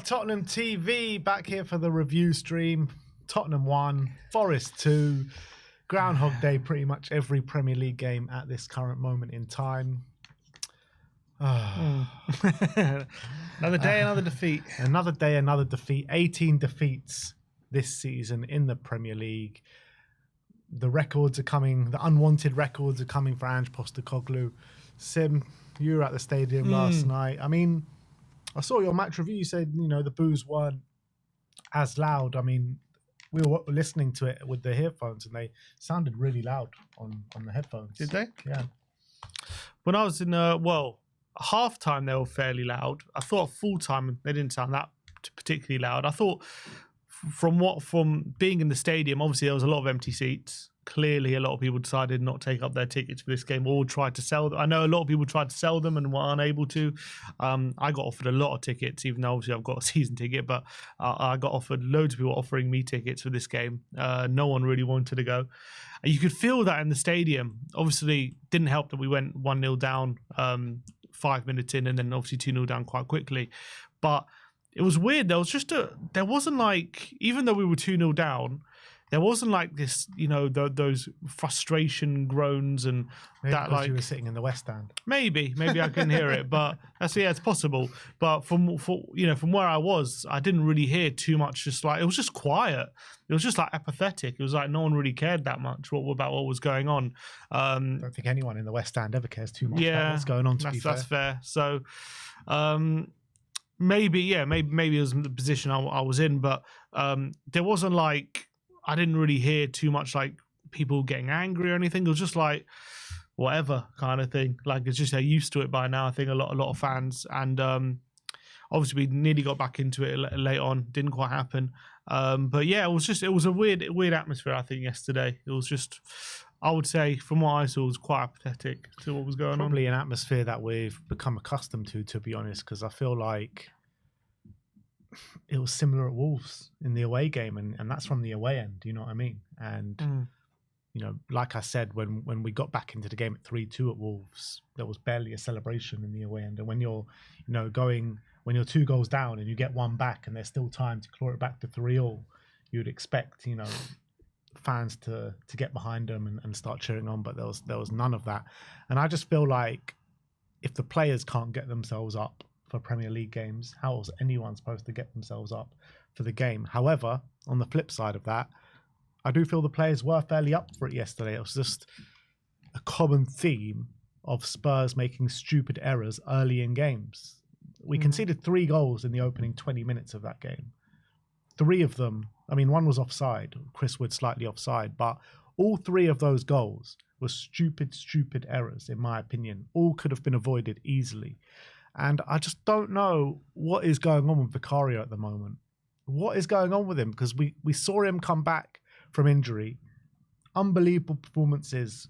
Tottenham TV back here for the review stream. Tottenham 1, Forest 2. Groundhog Day pretty much every Premier League game at this current moment in time. Another day, another defeat. Another day, another defeat. 18 defeats this season in the Premier League. The records are coming. The unwanted records are coming for Ange Postecoglou. Sim, you were at the stadium last night. I mean, I saw your match review. You said, you know, the boos weren't as loud. I mean, we were listening to it with the earphones and they sounded really loud on the headphones. Did they? Yeah. When I was in, half time, they were fairly loud. I thought full time, they didn't sound that particularly loud. I thought from being in the stadium, obviously there was a lot of empty seats. Clearly, a lot of people decided not to take up their tickets for this game or tried to sell them. I know a lot of people tried to sell them and were unable to. I got offered a lot of tickets, even though obviously I've got a season ticket, but I got offered loads of people offering me tickets for this game. No one really wanted to go. You could feel that in the stadium. Obviously, didn't help that we went 1-0 down 5 minutes in and then obviously 2-0 down quite quickly. But it was weird. There wasn't like, even though we were 2-0 down, there wasn't like this, you know, those frustration groans and maybe that, like you were sitting in the West Stand. Maybe I couldn't hear it, but it's possible. But from where I was, I didn't really hear too much. Just like it was just quiet. It was just like apathetic. It was like no one really cared that much about what was going on. I don't think anyone in the West Stand ever cares too much about what's going on. That's fair. So. Maybe it was the position I was in, but there wasn't like, I didn't really hear too much like people getting angry or anything. It was just like whatever kind of thing. Like it's just they're used to it by now. I think a lot of fans, and obviously we nearly got back into it late on. Didn't quite happen. But yeah, it was a weird atmosphere. I think yesterday it was just, I would say from what I saw, it was quite apathetic to what was going on. Probably an atmosphere that we've become accustomed to be honest, because I feel like it was similar at Wolves in the away game, and that's from the away end, you know what I mean? And you know, like I said, when we got back into the game at 3-2 at Wolves, there was barely a celebration in the away end. And when you're, you know, when you're 2 goals down and you get 1 back and there's still time to claw it back to 3-3, you'd expect, you know, fans to get behind them and start cheering on, but there was none of that. And I just feel like if the players can't get themselves up for Premier League games, how is anyone supposed to get themselves up for the game? However, on the flip side of that, I do feel the players were fairly up for it yesterday. It was just a common theme of Spurs making stupid errors early in games. We conceded 3 goals in the opening 20 minutes of that game. 3 of them, I mean, 1 was offside, Chris Wood slightly offside, but all 3 of those goals were stupid errors, in my opinion. All could have been avoided easily. And I just don't know what is going on with Vicario at the moment. What is going on with him? Because we saw him come back from injury. Unbelievable performances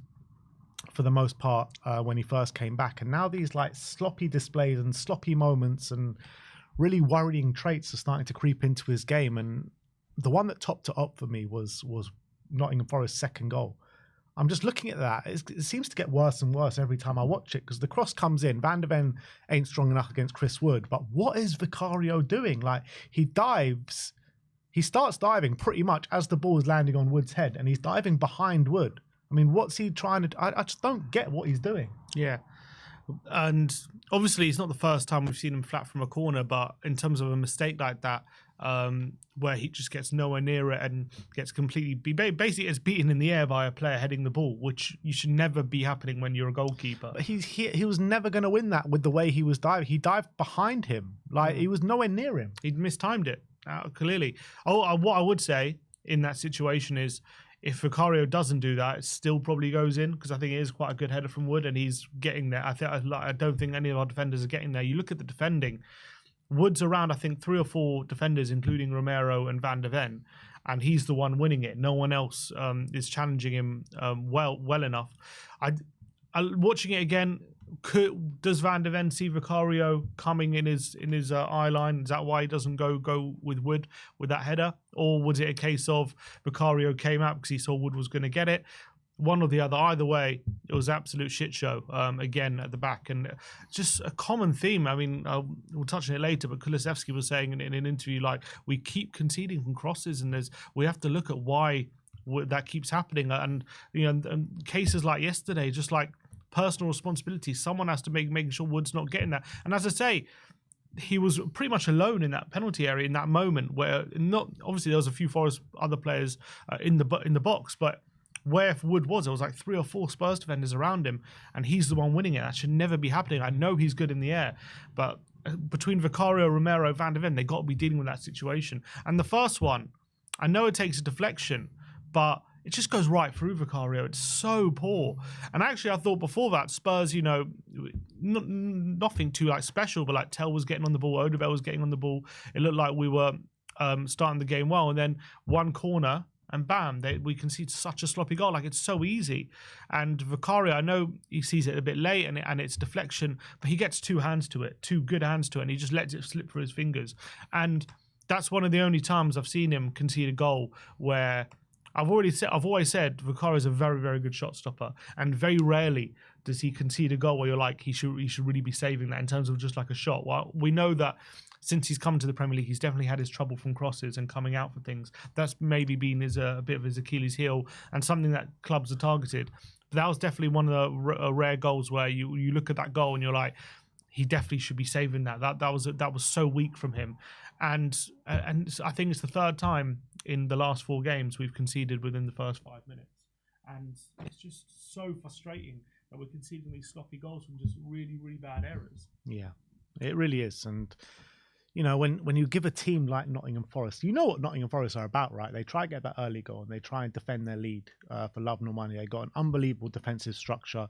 for the most part when he first came back. And now these like sloppy displays and sloppy moments and really worrying traits are starting to creep into his game. And the one that topped it up for me was Nottingham Forest's second goal. I'm just looking at that. It seems to get worse and worse every time I watch it because the cross comes in. Van de Ven ain't strong enough against Chris Wood. But what is Vicario doing? Like, he dives. He starts diving pretty much as the ball is landing on Wood's head, and he's diving behind Wood. I mean, what's he trying to... I just don't get what he's doing. Yeah. And obviously, it's not the first time we've seen him flat from a corner, but in terms of a mistake like that, where he just gets nowhere near it and gets completely... Basically, gets beaten in the air by a player heading the ball, which you should never be happening when you're a goalkeeper. But he was never going to win that with the way he was diving. He dived behind him. Like, he was nowhere near him. He'd mistimed it, clearly. What I would say in that situation is, if Vicario doesn't do that, it still probably goes in, because I think it is quite a good header from Wood and he's getting there. I don't think any of our defenders are getting there. You look at the defending, Wood's around, I think, 3 or 4 defenders, including Romero and Van de Ven, and he's the one winning it. No one else is challenging him well enough. Watching it again, does Van de Ven see Vicario coming in his eye line? Is that why he doesn't go with Wood with that header? Or was it a case of Vicario came out because he saw Wood was going to get it? one or the other. Either way, it was absolute shit show again at the back, and just a common theme. I mean, we'll touch on it later, but Kulusevski was saying in an interview, like, we keep conceding from crosses, and we have to look at why that keeps happening. And and cases like yesterday, just like personal responsibility, someone has to make sure Wood's not getting that. And as I say, he was pretty much alone in that penalty area in that moment, where not obviously there was a few Forest other players in the box, but where Wood was, there was like 3 or 4 Spurs defenders around him, and he's the one winning it. That should never be happening. I know he's good in the air, but between Vicario, Romero, Van de Ven, they got to be dealing with that situation. And the first one, I know it takes a deflection, but it just goes right through Vicario. It's so poor. And actually, I thought before that, Spurs, nothing too like special, but like Tell was getting on the ball, Odubel was getting on the ball. It looked like we were starting the game well, and then one corner, and bam, we concede such a sloppy goal. Like, it's so easy. And Vicario, I know he sees it a bit late and it's deflection, but he gets 2 hands to it, 2 good hands to it, and he just lets it slip through his fingers. And that's one of the only times I've seen him concede a goal where I've always said Vicario is a very, very good shot stopper, and very rarely does he concede a goal where you're like, he should really be saving that in terms of just like a shot. Well, we know that since he's come to the Premier League, he's definitely had his trouble from crosses and coming out for things. That's maybe been a bit of his Achilles heel and something that clubs are targeted. But that was definitely one of the rare goals where you look at that goal and you're like, he definitely should be saving that. That was so weak from him. And I think it's the 3rd time in the last 4 games we've conceded within the first 5 minutes. And it's just so frustrating that we're conceding these sloppy goals from just really, really bad errors. Yeah, it really is. And when you give a team like Nottingham Forest, you know what Nottingham Forest are about, right? They try to get that early goal and they try and defend their lead for love nor money. They got an unbelievable defensive structure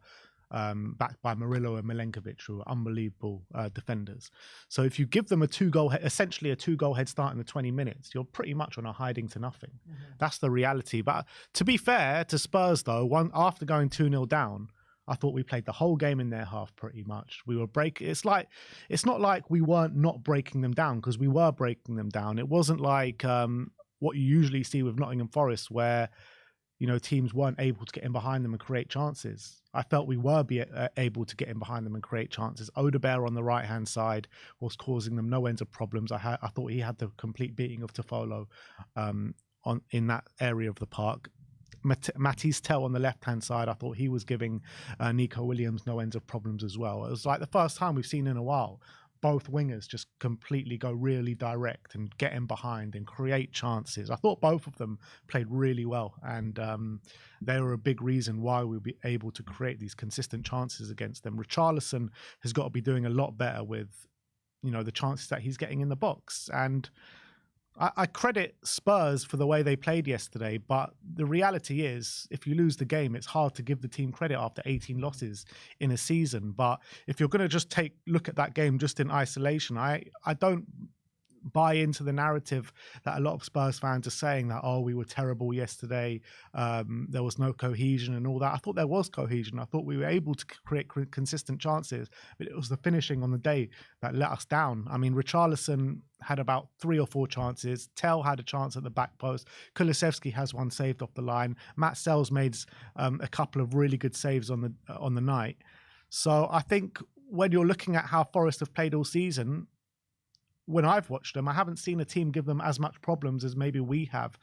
backed by Murillo and Milenkovic, who are unbelievable defenders. So if you give them essentially a 2-goal head start in the 20 minutes, you're pretty much on a hiding to nothing. Mm-hmm. That's the reality. But to be fair to Spurs, though, after going 2-0 down, I thought we played the whole game in their half pretty much. We were breaking. It's not like we weren't not breaking them down, because we were breaking them down. It wasn't like what you usually see with Nottingham Forest, where teams weren't able to get in behind them and create chances. I felt we were able to get in behind them and create chances. Odubel on the right-hand side was causing them no end of problems. I thought he had the complete beating of Toffolo in that area of the park. Matisse Tell on the left-hand side, I thought he was giving Nico Williams no end of problems as well. It was like the first time we've seen in a while both wingers just completely go really direct and get in behind and create chances. I thought both of them played really well, and they were a big reason why we'll be able to create these consistent chances against them. Richarlison has got to be doing a lot better with the chances that he's getting in the box. And I credit Spurs for the way they played yesterday, but the reality is, if you lose the game, it's hard to give the team credit after 18 losses in a season. But if you're going to just look at that game just in isolation, I don't buy into the narrative that a lot of Spurs fans are saying that, oh, we were terrible yesterday, there was no cohesion and all that. I thought there was cohesion. I thought we were able to create consistent chances, but it was the finishing on the day that let us down. I mean, Richarlison had about 3 or 4 chances. Tell had a chance at the back post. Kulusevski has one saved off the line. Matt Sells made a couple of really good saves on the night. So I think when you're looking at how Forest have played all season, when I've watched them, I haven't seen a team give them as much problems as maybe we have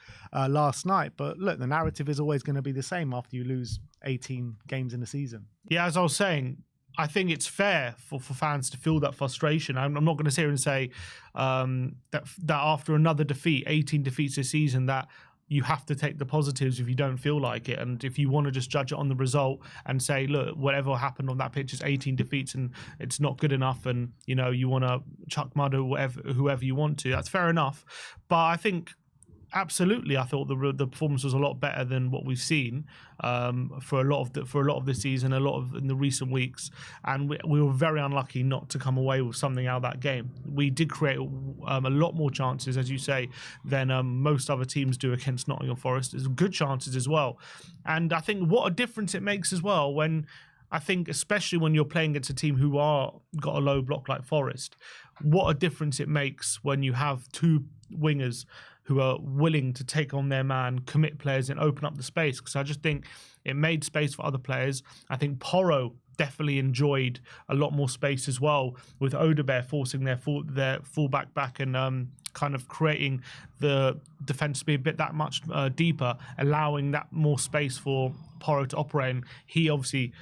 last night. But look, the narrative is always going to be the same after you lose 18 games in a season. Yeah, as I was saying, I think it's fair for fans to feel that frustration. I'm not going to sit here and say that after another defeat, 18 defeats this season, that you have to take the positives if you don't feel like it. And if you want to just judge it on the result and say, look, whatever happened on that pitch is 18 defeats and it's not good enough, and you want to chuck mud or whoever you want to, that's fair enough. But I think absolutely, I thought the performance was a lot better than what we've seen for a lot of this season, in the recent weeks, and we were very unlucky not to come away with something out of that game. We did create a lot more chances, as you say, than most other teams do against Nottingham Forest. There's good chances as well, and I think what a difference it makes as well when, I think, especially when you're playing against a team who got a low block like Forest, what a difference it makes when you have 2 wingers who are willing to take on their man, commit players, and open up the space. Because I just think it made space for other players. I think Porro definitely enjoyed a lot more space as well, with Odebear forcing their fullback back and kind of creating the defense to be a bit that much deeper, allowing that more space for Porro to operate. And he obviously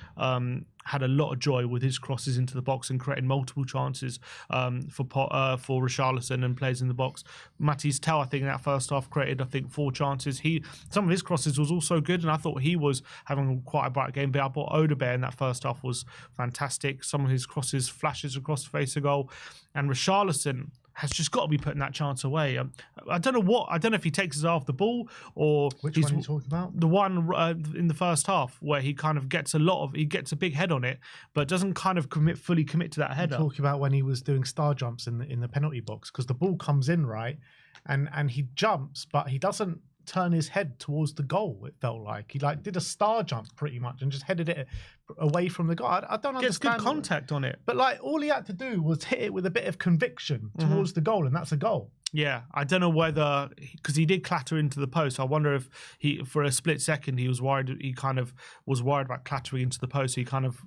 had a lot of joy with his crosses into the box and creating multiple chances for Richarlison and players in the box. Matisse Tell, I think in that first half created 4 chances. Some of his crosses was also good, and I thought he was having quite a bright game. But I thought Odebear in that first half was fantastic. Some of his crosses, flashes across the face of goal, and Richarlison has just got to be putting that chance away. I don't know if he takes his eye off the ball or which one are you talking about? The one in the first half where he kind of gets a big head on it, but doesn't kind of fully commit to that header. You're talking about when he was doing star jumps in the penalty box, because the ball comes in, right, and he jumps, but he doesn't turn his head towards the goal. It felt like he did a star jump pretty much and just headed it away from the goal. I don't understand. Gets good contact on it, but all he had to do was hit it with a bit of conviction towards the goal, and that's a goal. Yeah, I don't know whether, because he did clatter into the post. I wonder if for a split second, he was worried. He kind of was worried about clattering into the post. So he kind of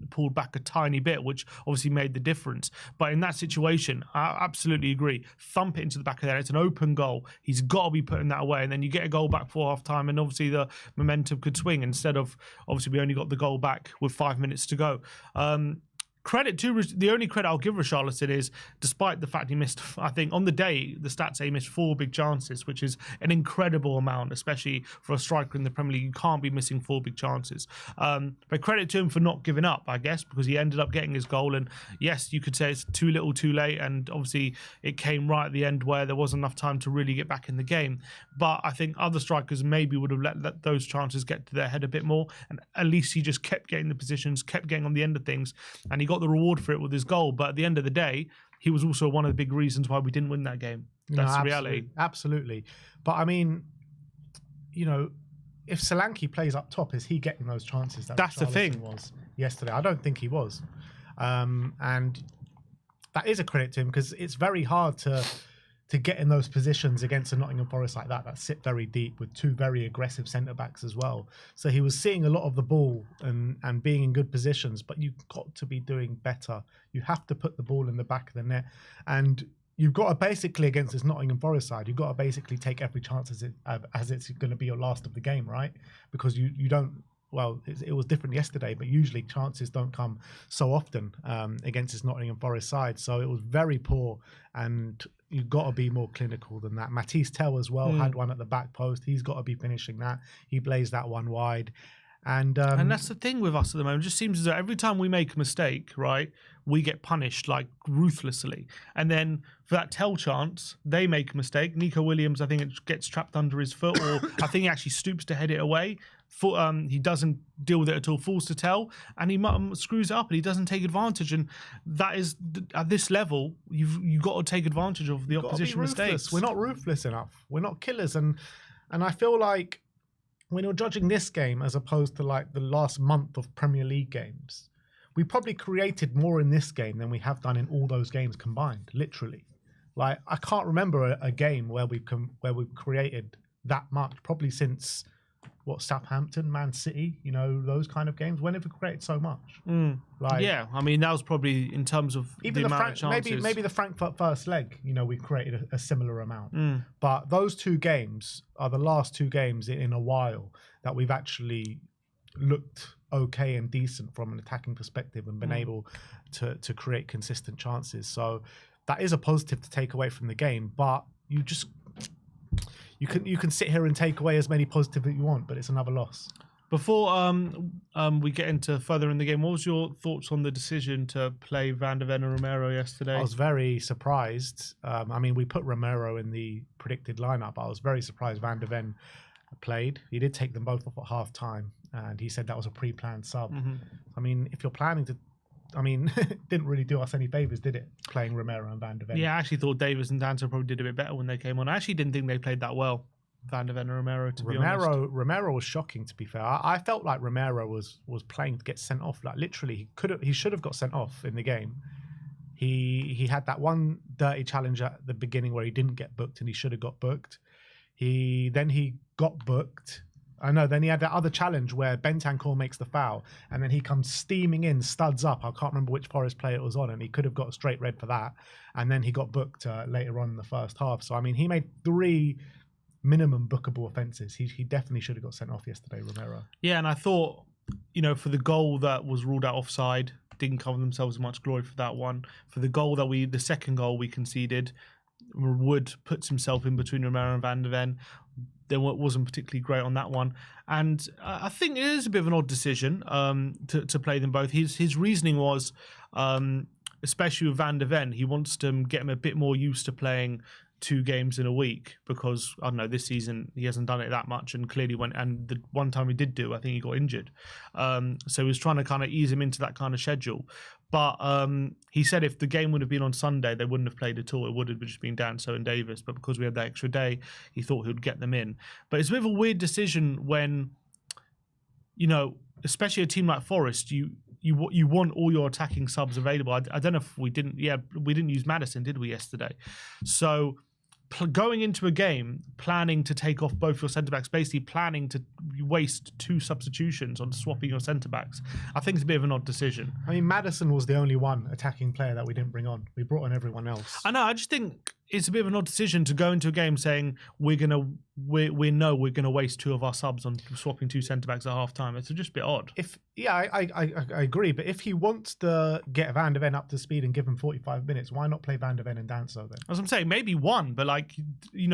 pulled back a tiny bit, which obviously made the difference. But in that situation, I absolutely agree. Thump it into the back of there. It's an open goal. He's got to be putting that away. And then you get a goal back for half time, and obviously the momentum could swing. Instead of, obviously, we only got the goal back with 5 minutes to go. The only credit I'll give Richarlison is, despite the fact he missed, I think on the day, the stats say he missed 4 big chances, which is an incredible amount, especially for a striker in the Premier League. You can't be missing 4 big chances. But credit to him for not giving up, I guess, because he ended up getting his goal. And yes, you could say it's too little, too late. And obviously it came right at the end where there wasn't enough time to really get back in the game. But I think other strikers maybe would have let those chances get to their head a bit more. And at least he just kept getting the positions, kept getting on the end of things. And he got the reward for it with his goal, but at the end of the day, he was also one of the big reasons why we didn't win that game. That's the reality. Absolutely. But I mean, if Solanke plays up top, is he getting those chances? That's the thing. Was yesterday. I don't think he was, and that is a credit to him, because it's very hard to get in those positions against a Nottingham Forest like that sit very deep with 2 very aggressive centre-backs as well. So he was seeing a lot of the ball and being in good positions, but you've got to be doing better. You have to put the ball in the back of the net, and you've got to basically, against this Nottingham Forest side, you've got to basically take every chance as it's going to be your last of the game, right? Because you don't, well, it was different yesterday, but usually chances don't come so often against this Nottingham Forest side. So it was very poor, and you've got to be more clinical than that. Matisse Tell as well had one at the back post. He's got to be finishing that. He blazed that one wide. And that's the thing with us at the moment. It just seems as though every time we make a mistake, right, we get punished ruthlessly. And then for that Tell chance, they make a mistake. Nico Williams, I think it gets trapped under his foot, or I think he actually stoops to head it away. He doesn't deal with it at all, falls to Tell, and he screws it up, and he doesn't take advantage. And that is, at this level, you've got to take advantage of the opposition mistakes. We're not ruthless enough. We're not killers. And I feel like when you're judging this game as opposed to the last month of Premier League games, we probably created more in this game than we have done in all those games combined, literally. I can't remember a game where we've created that much, probably since Southampton, Man City, those kind of games. When have we created so much? Yeah, I mean, that was probably in terms of even the amount of chances. Maybe the Frankfurt first leg, we created a similar amount. But those 2 games are the last 2 games in a while that we've actually looked okay and decent from an attacking perspective and been able to create consistent chances. So that is a positive to take away from the game, but you can sit here and take away as many positives as you want, but it's another loss. Before we get into further in the game, what was your thoughts on the decision to play Van de Ven and Romero yesterday? I was very surprised. I mean, we put Romero in the predicted lineup. I was very surprised Van de Ven played. He did take them both off at half time, and he said that was a pre-planned sub. I mean, if you're planning to, it didn't really do us any favours, did it? Playing Romero and Van de Ven. Yeah, I actually thought Davis and Danso probably did a bit better when they came on. I actually didn't think they played that well, Van de Ven and Romero, to be honest. Romero was shocking, to be fair. I felt like Romero was playing to get sent off. Literally, he should have got sent off in the game. He had that one dirty challenge at the beginning where he didn't get booked and he should have got booked. He got booked. I know. Then he had that other challenge where Bentancur makes the foul, and then he comes steaming in, studs up. I can't remember which Forest player it was on, and he could have got a straight red for that. And then he got booked later on in the first half. So I mean, he made 3 minimum bookable offences. He definitely should have got sent off yesterday, Romero. Yeah, and I thought, for the goal that was ruled out offside, didn't cover themselves much glory for that one. For the goal that the second goal we conceded, Wood puts himself in between Romero and Van de Ven. Then wasn't particularly great on that one, and I think it is a bit of an odd decision to play them both. His reasoning was, especially with Van de Ven, he wants to get him a bit more used to playing 2 games in a week, because I don't know, this season he hasn't done it that much, and clearly and the one time he did do, I think he got injured. So he was trying to kind of ease him into that kind of schedule. But he said if the game would have been on Sunday, they wouldn't have played at all. It would have just been Danso and Davis. But because we had that extra day, he thought he would get them in. But it's a bit of a weird decision when, especially a team like Forest, you want all your attacking subs available. I don't know if we didn't use Maddison, did we, yesterday? So going into a game, planning to take off both your centre-backs, basically planning to waste 2 substitutions on swapping your centre-backs, I think it's a bit of an odd decision. I mean, Maddison was the only one attacking player that we didn't bring on. We brought on everyone else. I know, I just think it's a bit of an odd decision to go into a game saying we know we're gonna waste 2 of our subs on swapping 2 centre-backs at half-time. It's just a bit odd. I agree, but if he wants to get Van de Ven up to speed and give him 45 minutes, why not play Van de Ven and Danso then? As I'm saying, maybe 1, but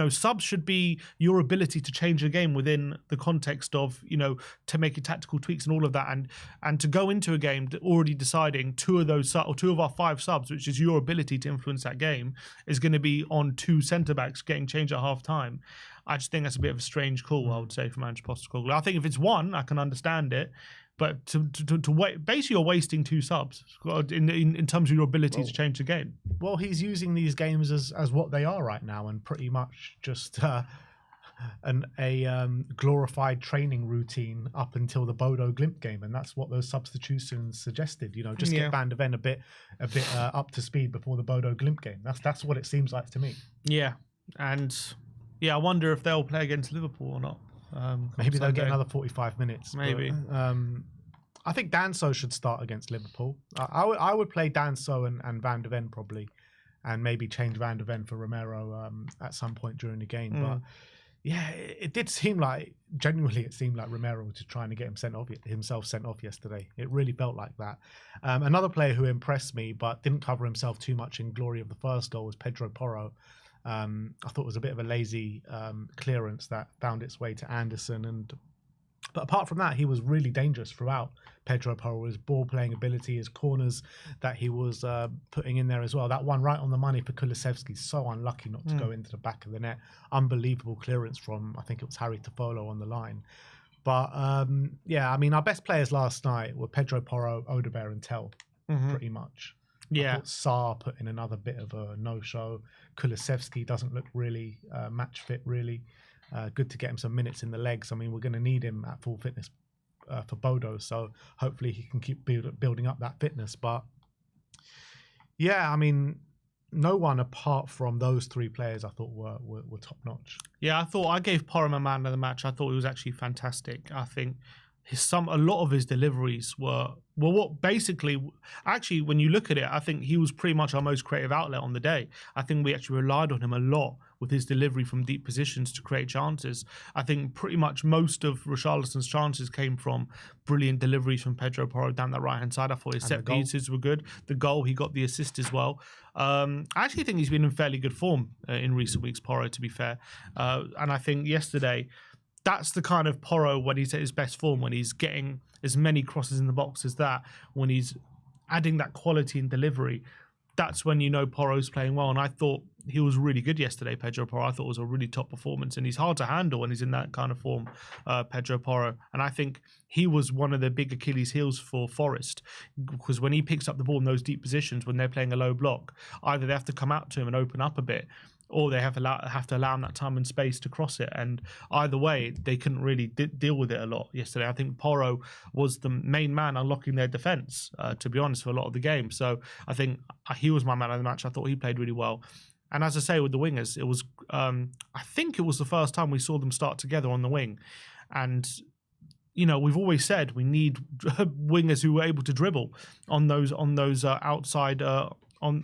subs should be your ability to change the game within the context of, to make your tactical tweaks and all of that, and to go into a game already deciding 2 of our 5 subs, which is your ability to influence that game, is going to be on 2 centre-backs getting changed at half-time. I just think that's a bit of a strange call, I would say, from Ange Postecoglou. I think if it's 1, I can understand it. But to wait, basically you're wasting 2 subs in terms of your ability to change the game. Well, he's using these games as what they are right now, and pretty much just a glorified training routine up until the Bodo Glimt game, and that's what those substitutions suggested. Just get Van de Ven a bit up to speed before the Bodo Glimt game. That's what it seems like to me. Yeah, and I wonder if they'll play against Liverpool or not. Maybe they'll get another 45 minutes. Maybe. But, I think Danso should start against Liverpool. I would play Danso and Van de Ven probably, and maybe change Van de Ven for Romero at some point during the game. But yeah, it did seem like, genuinely, it seemed like Romero was just trying to get himself sent off yesterday. It really felt like that. Another player who impressed me but didn't cover himself too much in glory of the first goal was Pedro Porro. I thought it was a bit of a lazy clearance that found its way to Anderson, but apart from that, he was really dangerous throughout. Pedro Porro, his ball playing ability, his corners that he was putting in there as well. That one right on the money for Kulusevski, so unlucky not to go into the back of the net. Unbelievable clearance from, I think it was Harry Toffolo on the line. But I mean, our best players last night were Pedro Porro, Odegaard and Tell, pretty much. Yeah. I thought Sarr put in another bit of a no-show. Kulusevski doesn't look really match fit, really. Good to get him some minutes in the legs. I mean, we're going to need him at full fitness for Bodo, so hopefully he can keep building up that fitness. But yeah, I mean, no one apart from those 3 players I thought were top-notch. Yeah, I thought I gave Porro my man of the match. I thought he was actually fantastic. I think a lot of his deliveries were what basically, actually, when you look at it, I think he was pretty much our most creative outlet on the day. I think we actually relied on him a lot with his delivery from deep positions to create chances. I think pretty much most of Richarlison's chances came from brilliant deliveries from Pedro Porro down that right-hand side. I thought his set pieces were good. The goal, he got the assist as well. I actually think he's been in fairly good form in recent weeks, Porro, to be fair. And I think yesterday, that's the kind of Porro when he's at his best form, when he's getting as many crosses in the box as that, when he's adding that quality in delivery. That's when Porro's playing well. And I thought he was really good yesterday, Pedro Porro. I thought it was a really top performance, and he's hard to handle when he's in that kind of form, Pedro Porro. And I think he was one of the big Achilles heels for Forest, because when he picks up the ball in those deep positions, when they're playing a low block, either they have to come out to him and open up a bit, or they have to allow them that time and space to cross it. And either way, they couldn't really deal with it a lot yesterday. I think Porro was the main man unlocking their defence, to be honest, for a lot of the game. So I think he was my man of the match. I thought he played really well. And as I say, with the wingers, it was I think it was the first time we saw them start together on the wing. And we've always said we need wingers who are able to dribble on those outside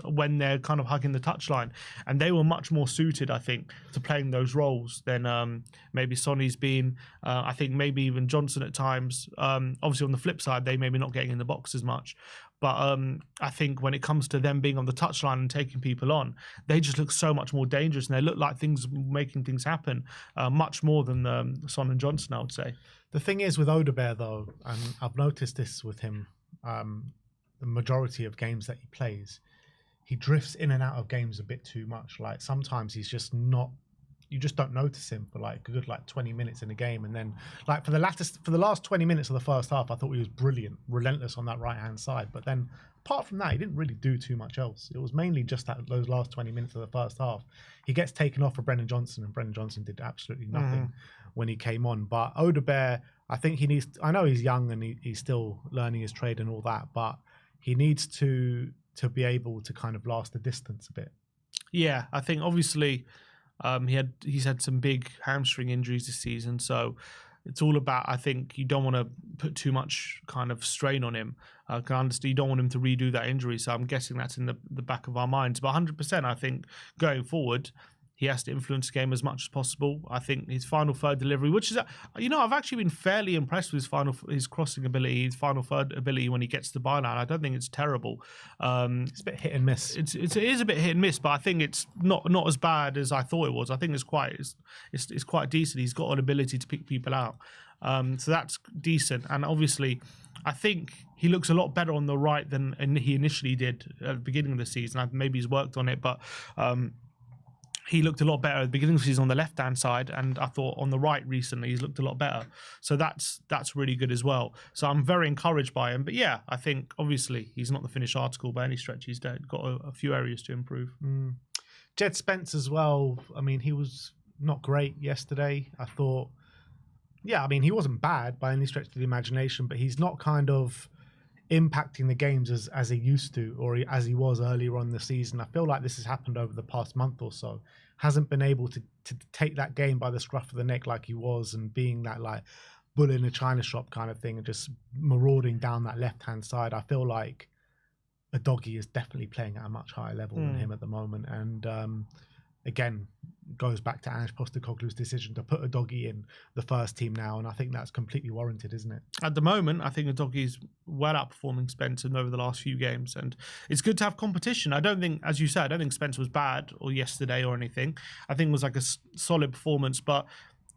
when they're kind of hugging the touchline, and they were much more suited, I think, to playing those roles than maybe Sonny's been. I think maybe even Johnson at times. Obviously, on the flip side, they maybe not getting in the box as much. But I think when it comes to them being on the touchline and taking people on, they just look so much more dangerous, and they look like making things happen much more than Son and Johnson, I would say. The thing is with Odegaard, though, and I've noticed this with him, the majority of games that he plays, he drifts in and out of games a bit too much. Like sometimes he's just not, you just don't notice him for like a good 20 minutes in a game. And then like for the last 20 minutes of the first half, I thought he was brilliant, relentless on that right-hand side. But then apart from that, he didn't really do too much else. It was mainly just those last 20 minutes of the first half. He gets taken off for Brennan Johnson, and Brennan Johnson did absolutely nothing when he came on. But Odegaard, I think he needs, I know he's young and he's still learning his trade and all that, but he needs to be able to kind of last the distance a bit. Yeah, I think obviously he's had some big hamstring injuries this season, so it's all about, I think you don't want to put too much kind of strain on him. I can understand you don't want him to redo that injury, so I'm guessing that's in the back of our minds. But 100%, I think going forward, he has to influence the game as much as possible. I think his final third delivery, which is, I've actually been fairly impressed with his crossing ability, his final third ability when he gets to the byline. I don't think it's terrible. It's a bit hit and miss. It is a bit hit and miss, but I think it's not as bad as I thought it was. I think it's quite decent. He's got an ability to pick people out, so that's decent. And obviously, I think he looks a lot better on the right than he initially did at the beginning of the season. Maybe he's worked on it, but he looked a lot better at the beginning of the season on the left-hand side, and I thought on the right recently he's looked a lot better. So that's really good as well. So I'm very encouraged by him. But yeah, I think obviously he's not the finished article by any stretch. He's got a few areas to improve. Jed Spence as well. I mean, he was not great yesterday. I thought, he wasn't bad by any stretch of the imagination, but he's not kind of impacting the games as he used to, or as he was earlier on in the season. I feel like this has happened over the past month or so. Hasn't been able to take that game by the scruff of the neck like he was, and being that like bull in a china shop kind of thing, and just marauding down that left-hand side. I feel like a doggy is definitely playing at a much higher level than him at the moment. And again, goes back to Ange Postecoglou's decision to put a doggy in the first team now, and I think that's completely warranted, isn't it? At the moment, I think the doggy's well outperforming Spencer over the last few games, and it's good to have competition. I don't think, as you said, I don't think Spencer was bad or yesterday or anything. I think it was like a solid performance, but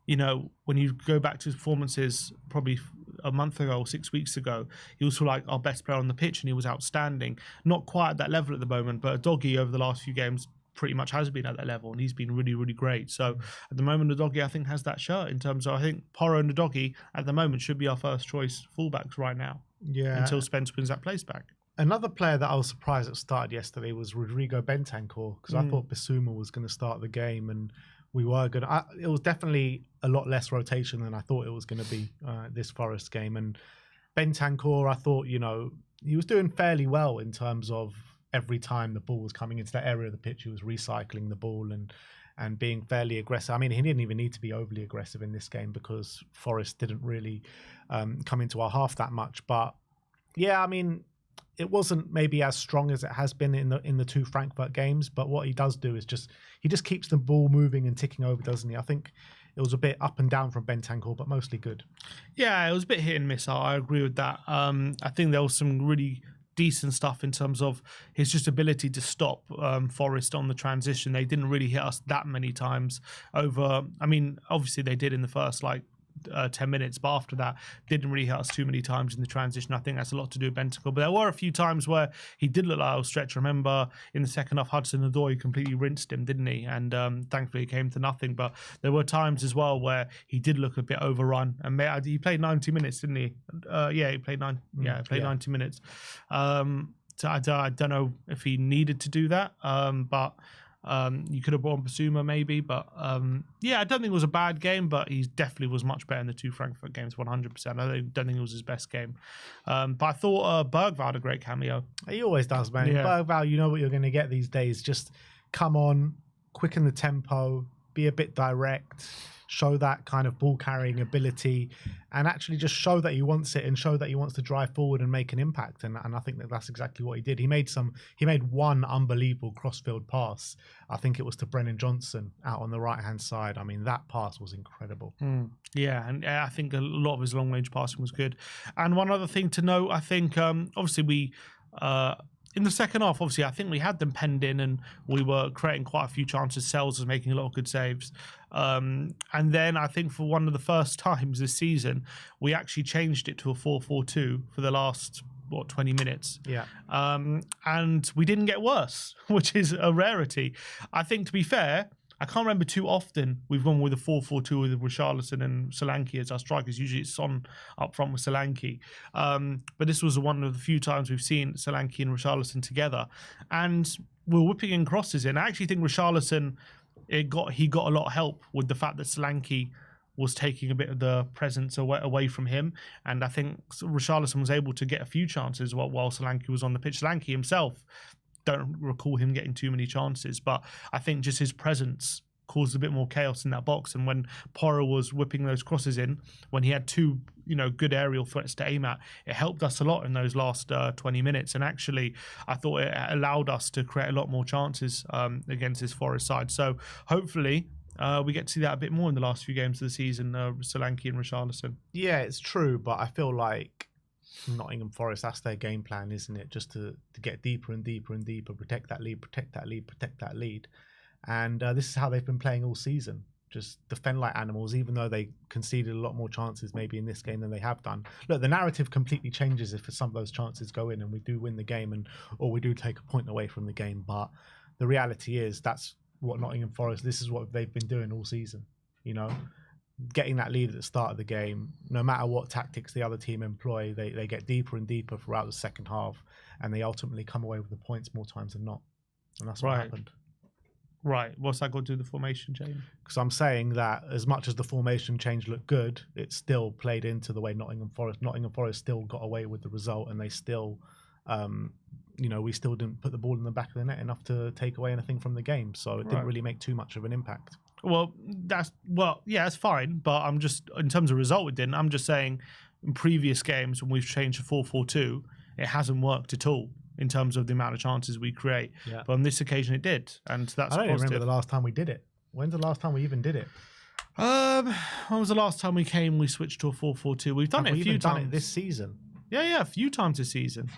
when you go back to his performances probably a month ago or 6 weeks ago, he was like our best player on the pitch and he was outstanding. Not quite at that level at the moment, but a doggy over the last few games pretty much has been at that level, and he's been really, really great. So at the moment, the doggy, I think, has that shirt in terms of, I think Porro and the doggy at the moment should be our first choice fullbacks right now. Yeah. Until Spence wins that place back. Another player that I was surprised that started yesterday was Rodrigo Bentancur, because I thought Bissouma was going to start the game, and we were going to... It was definitely a lot less rotation than I thought it was going to be this Forest game. And Bentancur, I thought, he was doing fairly well in terms of every time the ball was coming into that area of the pitch, he was recycling the ball and being fairly aggressive. I mean, he didn't even need to be overly aggressive in this game because Forest didn't really come into our half that much. But yeah, I mean, it wasn't maybe as strong as it has been in the two Frankfurt games. But what he does do is he just keeps the ball moving and ticking over, doesn't he? I think it was a bit up and down from Bentancur, but mostly good. Yeah, it was a bit hit and miss. I agree with that. I think there was some really decent stuff in terms of his just ability to stop Forest on the transition. They didn't really hit us that many times over. I mean, obviously they did in the first 10 minutes, but after that didn't really hit us too many times in the transition. I think that's a lot to do with Bentancur, but there were a few times where he did look like a stretch. Remember in the second half, Hudson-Odoi completely rinsed him, didn't he? And thankfully it came to nothing, but there were times as well where he did look a bit overrun, and he played 90 minutes, didn't he? He played 90 minutes. So I don't know if he needed to do that, but You could have brought on Basuma maybe, but yeah, I don't think it was a bad game, but he definitely was much better in the 2 Frankfurt games, 100%. I don't think it was his best game. But I thought Bergvall had a great cameo. He always does, man. Yeah. Bergvall, you know what you're going to get these days. Just come on, quicken the tempo, be a bit direct, show that kind of ball carrying ability, and actually just show that he wants it and show that he wants to drive forward and make an impact. And I think that that's exactly what he did. He made one unbelievable crossfield pass. I think it was to Brennan Johnson out on the right hand side. I mean, that pass was incredible. Yeah, and I think a lot of his long range passing was good. And one other thing to note, I think obviously we in the second half, obviously, I think we had them penned in and we were creating quite a few chances. Sells was making a lot of good saves. And then I think for one of the first times this season, we actually changed it to a 4-4-2 for the last, 20 minutes. Yeah. And we didn't get worse, which is a rarity. I think, to be fair, I can't remember too often we've gone with a 4-4-2 with Richarlison and Solanke as our strikers. Usually it's Son up front with Solanke. But this was one of the few times we've seen Solanke and Richarlison together. And we're whipping in crosses in. I actually think Richarlison, he got a lot of help with the fact that Solanke was taking a bit of the presence away from him. And I think Richarlison was able to get a few chances while Solanke was on the pitch. Solanke himself, don't recall him getting too many chances, but I think just his presence caused a bit more chaos in that box. And when Porro was whipping those crosses in, when he had two, good aerial threats to aim at, it helped us a lot in those last 20 minutes. And actually, I thought it allowed us to create a lot more chances against this Forest side. So hopefully we get to see that a bit more in the last few games of the season, Solanke and Richarlison. Yeah, it's true, but I feel like Nottingham Forest, that's their game plan, isn't it? Just to get deeper and deeper and deeper, protect that lead. And this is how they've been playing all season. Just defend like animals, even though they conceded a lot more chances maybe in this game than they have done. Look, the narrative completely changes if some of those chances go in and we do win the game or we do take a point away from the game. But the reality is that's what Nottingham Forest, this is what they've been doing all season, getting that lead at the start of the game. No matter what tactics the other team employ, they get deeper and deeper throughout the second half, and they ultimately come away with the points more times than not. And that's what happened. Right. What's that got to do with the formation change? Because I'm saying that as much as the formation change looked good, it still played into the way Nottingham Forest still got away with the result, and they still, we still didn't put the ball in the back of the net enough to take away anything from the game. So it didn't really make too much of an impact. Well, that's fine. But I'm just, in terms of result, it didn't. I'm just saying in previous games when we've changed to 4-4-2, it hasn't worked at all in terms of the amount of chances we create. Yeah. But on this occasion it did. And that's I don't even remember the last time we did it. When's the last time we even did it? When was the last time we switched to a 4-4-2? We've done it a few times. Done it this season? Yeah, a few times this season.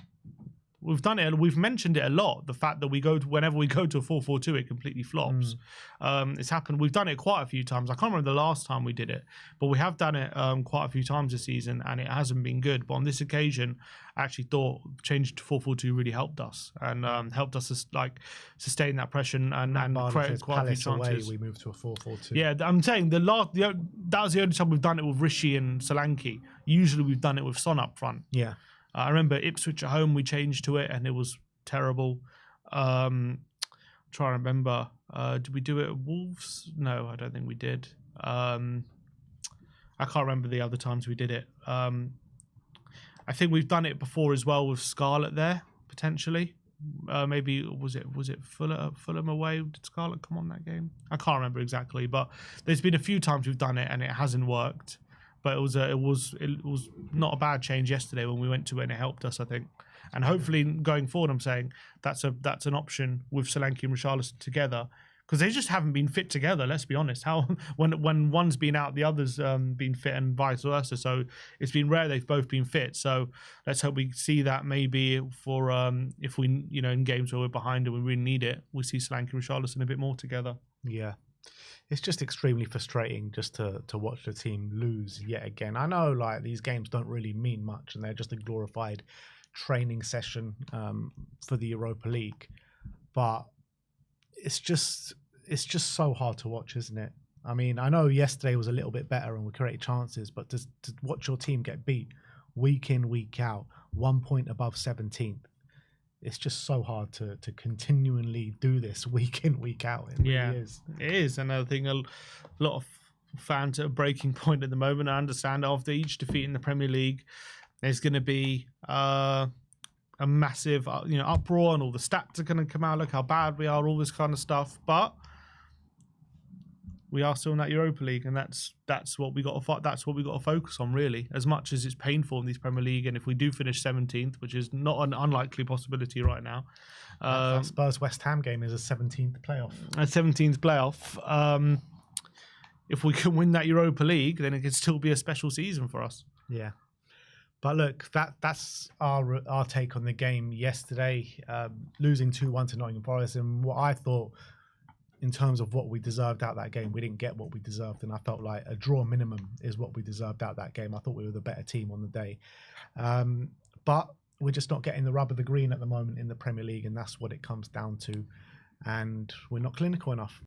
We've done it. We've mentioned it a lot. The fact that whenever we go to a 4-4-2, it completely flops. It's happened. We've done it quite a few times. I can't remember the last time we did it, but we have done it quite a few times this season, and it hasn't been good. But on this occasion, I actually thought changing to 4-4-2 really helped us and helped us to, sustain that pressure and create quite a few chances. We moved to a 4-4-2. Yeah, I'm saying that was the only time we've done it with Rishi and Solanke. Usually we've done it with Son up front. Yeah. I remember Ipswich at home, we changed to it and it was terrible. Trying to remember, did we do it at Wolves? No, I don't think we did. I can't remember the other times we did it. I think we've done it before as well with Scarlett there, potentially. Maybe was it Fulham away? Did Scarlett come on that game? I can't remember exactly, but there's been a few times we've done it and it hasn't worked. But it was not a bad change yesterday when we went to it, and it helped us, I think. And hopefully going forward, I'm saying that's an option with Solanke and Richarlison together, because they just haven't been fit together. Let's be honest. When one's been out, the other's been fit, and vice versa. So it's been rare they've both been fit. So let's hope we see that maybe for if we in games where we're behind and we really need it, we see Solanke and Richarlison a bit more together. Yeah. It's just extremely frustrating just to watch the team lose yet again. I know these games don't really mean much and they're just a glorified training session for the Europa League, but it's just so hard to watch, isn't it? I mean, I know yesterday was a little bit better and we created chances, but to watch your team get beat week in, week out, 1 point above 17th, it's just so hard to continually do this week in, week out. It really is. It is. And I think a lot of fans at a breaking point at the moment. I understand after each defeat in the Premier League, there's going to be a massive uproar, and all the stats are going to come out, look how bad we are, all this kind of stuff. But we are still in that Europa League, and that's what we got to fight. That's what we got to focus on, really. As much as it's painful in these Premier League, and if we do finish 17th, which is not an unlikely possibility right now, that Spurs West Ham game is a 17th playoff. A 17th playoff. If we can win that Europa League, then it could still be a special season for us. Yeah. But look, that's our take on the game yesterday, losing 2-1 to Nottingham Forest, and what I thought, in terms of what we deserved out that game, we didn't get what we deserved, and I felt like a draw minimum is what we deserved out that game. I thought we were the better team on the day. But we're just not getting the rub of the green at the moment in the Premier League, and that's what it comes down to. And we're not clinical enough.